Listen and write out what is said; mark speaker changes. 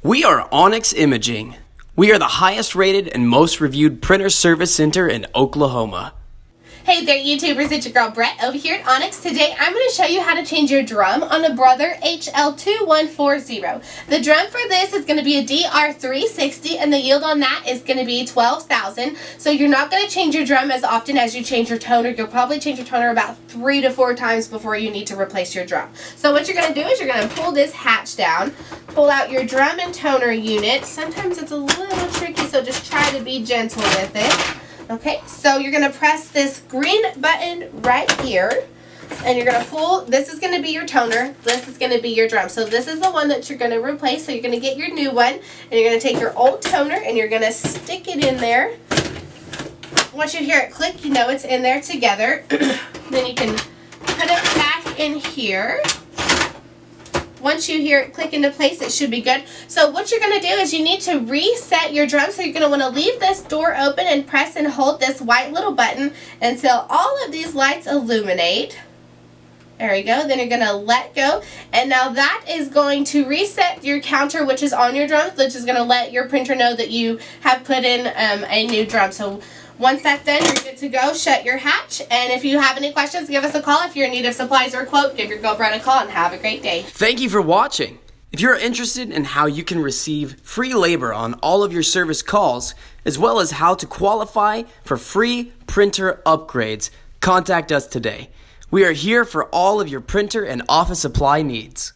Speaker 1: We are Onyx Imaging. We are the highest rated and most reviewed printer service center in Oklahoma.
Speaker 2: Hey there YouTubers, it's your girl Brett over here at Onyx. Today I'm going to show you how to change your drum on a Brother HL2140. The drum for this is going to be a DR360 and the yield on that is going to be 12,000. So you're not going to change your drum as often as you change your toner. You'll probably change your toner about 3 to 4 times before you need to replace your drum. So what you're going to do is you're going to pull this hatch down, pull out your drum and toner unit. Sometimes it's a little tricky, so just try to be gentle with it. Okay, so you're going to press this green button right here, and you're going to pull. This is going to be your toner. This is going to be your drum. So this is the one that you're going to replace. So you're going to get your new one, and you're going to take your old toner, and you're going to stick it in there. Once you hear it click, you know it's in there together. Then you can put it back in here. Once you hear it click into place, it should be good. So what you're going to do is you need to reset your drum. So you're going to want to leave this door open and press and hold this white little button until all of these lights illuminate. There we go. Then you're going to let go. And now that is going to reset your counter, which is on your drums, which is going to let your printer know that you have put in a new drum. So once that's done, you're good to go. Shut your hatch. And if you have any questions, give us a call. If you're in need of supplies or a quote, give your girl Brett a call and have a great day.
Speaker 1: Thank you for watching. If you're interested in how you can receive free labor on all of your service calls, as well as how to qualify for free printer upgrades, contact us today. We are here for all of your printer and office supply needs.